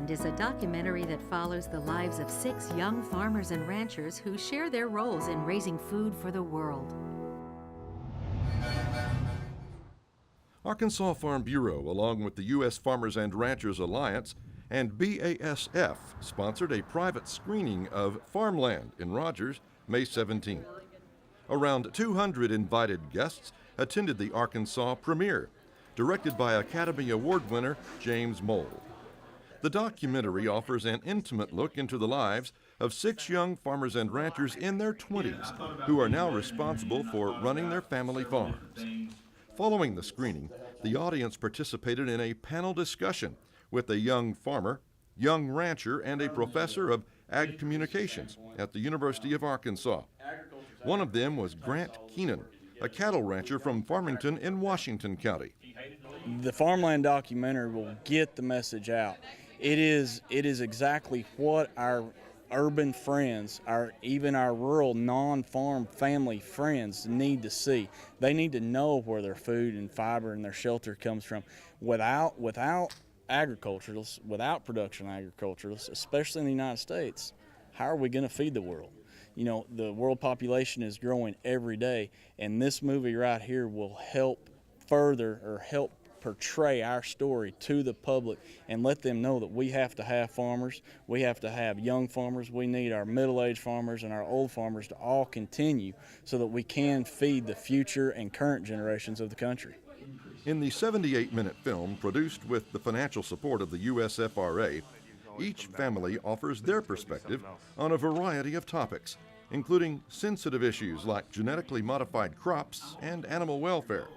Farmland is a documentary that follows the lives of 6 young farmers and ranchers who share their roles in raising food for the world. Arkansas Farm Bureau, along with the U.S. Farmers and Ranchers Alliance and BASF, sponsored a private screening of Farmland in Rogers, May 17. Around 200 invited guests attended the Arkansas premiere, directed by Academy Award winner James Mould. The documentary offers an intimate look into the lives of 6 young farmers and ranchers in their 20s who are now responsible for running their family farms. Following the screening, the audience participated in a panel discussion with a young farmer, young rancher, and a professor of ag communications at the University of Arkansas. One of them was Grant Keenan, a cattle rancher from Farmington in Washington County. The Farmland documentary will get the message out. It is exactly what our urban friends, even our rural non-farm family friends need to see. They need to know where their food and fiber and their shelter comes from. Without agriculturalists, without production agriculturalists, especially in the United States, how are we going to feed the world? You know, the world population is growing every day, and this movie right here will help further or help portray our story to the public and let them know that we have to have farmers, we have to have young farmers, we need our middle-aged farmers and our old farmers to all continue so that we can feed the future and current generations of the country. In the 78-minute film, produced with the financial support of the USFRA, each family offers their perspective on a variety of topics, including sensitive issues like genetically modified crops and animal welfare.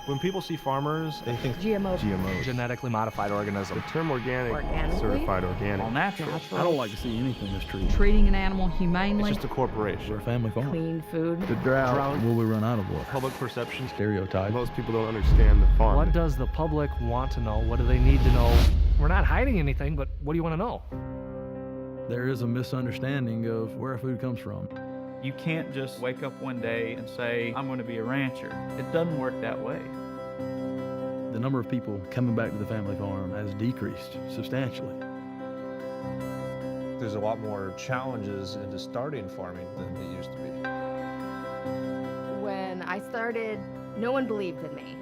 When people see farmers, they think GMO. Genetically modified organism. The term organic, certified organic. all natural. I don't like to see anything mistreated. Treating an animal humanely. It's just a corporation. We're a family farm. Clean food. The drought. Will we run out of what? Public perception. Stereotype. Most people don't understand the farm. What does the public want to know? What do they need to know? We're not hiding anything, but what do you want to know? There is a misunderstanding of where our food comes from. You can't just wake up one day and say, I'm going to be a rancher. It doesn't work that way. The number of people coming back to the family farm has decreased substantially. There's a lot more challenges into starting farming than there used to be. When I started, no one believed in me.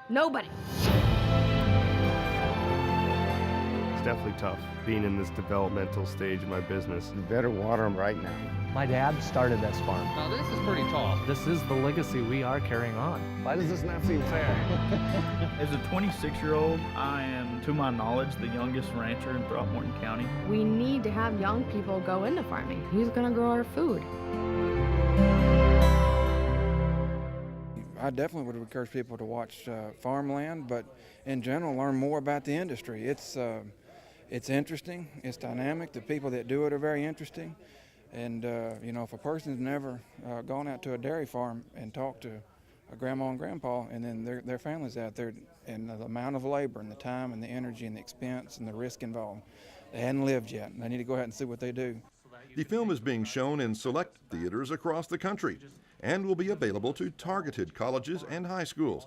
Nobody. It's definitely tough being in this developmental stage of my business. You better water them right now. My dad started this farm. Now this is pretty tall. This is the legacy we are carrying on. Why does this not seem fair? As a 26-year-old, I am, to my knowledge, the youngest rancher in Throckmorton County. We need to have young people go into farming. Who's going to grow our food? I definitely would encourage people to watch Farmland, but in general, learn more about the industry. It's interesting, it's dynamic. The people that do it are very interesting. And, you know, if a person's never gone out to a dairy farm and talked to a grandma and grandpa and then their family's out there, and the amount of labor and the time and the energy and the expense and the risk involved, they hadn't lived yet. They need to go out and see what they do. The film is being shown in select theaters across the country and will be available to targeted colleges and high schools,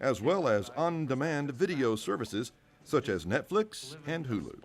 as well as on-demand video services such as Netflix and Hulu.